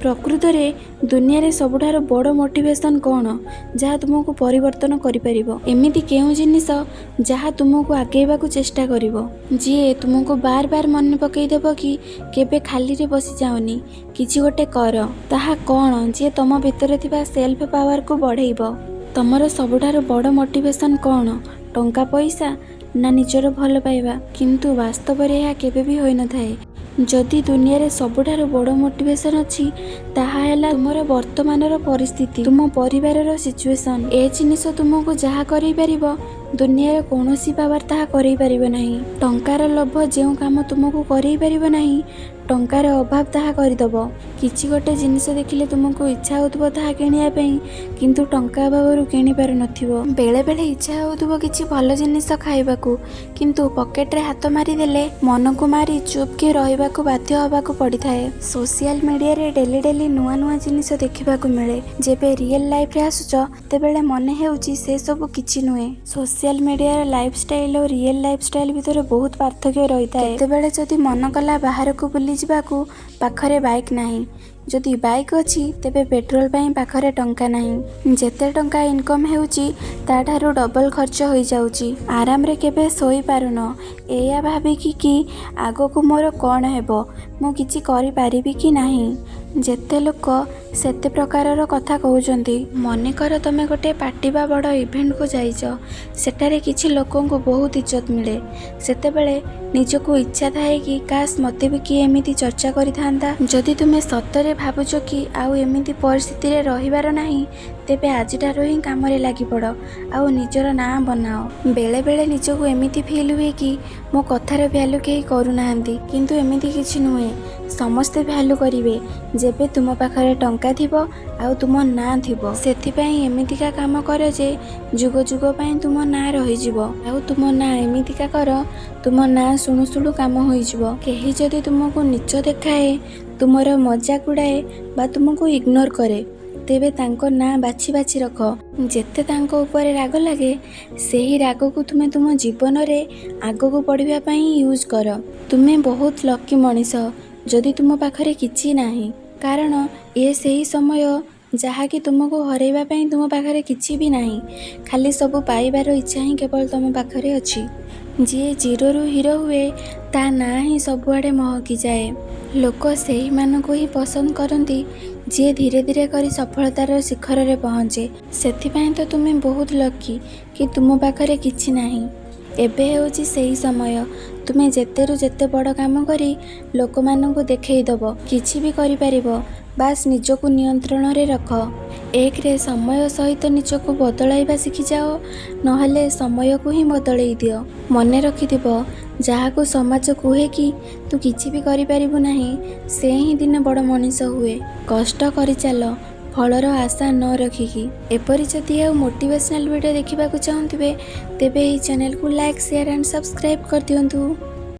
प्रकृत में दुनिया रे सबुठार बड़ मोटिवेशन कौन जहाँ तुमको परिवर्तन करिपरिबो। एमिति केउ जिनिस जहाँ तुमको आगेवा को चेष्टा करिवो, जी तुमको बार बार मन पकई देबो कि केबे खाली रे बसी जाओनी, किछि गोटे कर। ताहा कौन जे तम भितर थिबा सेल्फ पावर को बढ़ाइबो। तमर सबुठार बड़ मोटिवेशन कौन, टंका पैसा ना निजर भल पाइबा। किंतु वास्तव रे यह केबे भी होई न थाए। जदि दुनिया रे सबुठार बड़ मोटिवेशन अछि ताहा हैला तुमर वर्तमानर परिस्थिति, तुम परिवारर सिचुएशन। ए जिनिस तुमको जहाँ करै परिबो दुनिया कौनसी पावर ताहा करै परिबो नाही। टंकार लोभ जेउ काम तुमको करै परिबो नाही, टंकार अभाव ताहा करदबो। किछि गोटे जिनिस देखिले तुमको इच्छा होतबो ताहा किनिया पई, किंतु टंका अभावरु किनि पार नथिबो। बेले बेले इच्छा होतबो किछि भल जिनिस खाइबाकू, किंतु पॉकेट रे हाथ मारी देले मन को मारी चुप के रहिबाकू बाध्य होबाकू पड़ी थाए। सोशल मीडिया रे डेली डेली नुआ नुआ जिनिस देखिबाकू मिले। जेबे रियल लाइफ रे आसुच तेबेले मने हेउची से सब किछि नुए। सोशल मीडिया रे लाइफस्टाइल और रियल लाइफस्टाइल भितर बहुत पार्थक्य रही थाए। केतेबेले जदि मन कला बाहर को बुली जिबाकू पाखरे बाइक नाही, जदि बाइक अछि तेबे पेट्रोल पाई पाखरे टंका नाही। जेते टंका इनकम हेउची ताठारु डबल खर्च होई जाउची। आराम रे केबे सोई पारुन, एया भाबी कि आगो को मोर कोन हेबो, मु किछि करि पारिबी कि नाही। जेते लोक सेते प्रकारर कथा कहउचंती। मने कर तमे गोटे पार्टी बा बड़ इवेंट को जाइछ, सेटारे किछि लोकन को बहुत इज्जत मिले। सेतेबेले निजको इच्छा थाए कि काश मते भी कि एमिति चर्चा करि थांता। जदि तुमे सतरे भाबुछ कि आउ एमिति परिस्थिति रे रहिबार नाही, तेबे आजिटारो ही काम रे लागि पड़ आउ निजर ना बनाओ। बेले बेले निजको एमिति फील हुए कि मो कथार भ्यालु केही करू नाहंती, किंतु एमिति किछि नुहे। समस्ते भ्यालु करिवे जेबे तुम पाखरे टंका थिबो आउ तुम ना थिबो। सेथिपई एमितिका काम कर जे जुग जुग पई तुम ना रहि जिवो। आउ तुम ना एमितिका कर तुम ना सुनु सुनु काम होई जिवो। केही जदि तुमको नीच देखाए, तुमर मजाक उड़ाए बा तुमको इग्नोर करे, तेबे तांको ना बाछि बाछि रख। जेते तांको ऊपर राग लागे सेही राग को तुमे तुम जीवन रे आगो को बढ़िबा पई यूज कर। तुमे बहुत लकी मनिष जदि तुम पाखरे किछि नाही, कारण ये सही समय जहा कि तुमको हरैबा पई तुम पाखरे किछि भी नाही। खाली सब पाइबार इच्छा ही केवल तुम पाखरे अछि। जी जीरो रु हीरो हुए ता ना ही सबुआडे महकी जाए। लोक सेही मानको ही पसंद करती जे धीरे धीरे करी सफलतार शिखर रे पहुँचे। सेथिपई तो तुमे बहुत लकी कि तुम पाखरे किछि नाही। एबे हेउची सही समय, तुमे जेते रु जेते बड़ काम करी लोक माननको देखै दबो, किछि भी करि परिबो। बास निजको नियंत्रण रे रख। एक रे समय सहित निजको बदलाइबा शिखि जाओ, नहले समय को ही बदलाई दियो। मने रखिथिबो जहाको समाज कुहे कि तू किछि भी करि परिबु नाही, से ही दिन बड़ मनीष हुए। कष्ट करि चल, फलर आशा न रखिकी। एपरि जदि आउ मोटिवेशनल वीडियो देखिबाकू चाहूथिबे तेबे एही चैनल को लाइक शेयर एंड सब्सक्राइब कर दियंतु।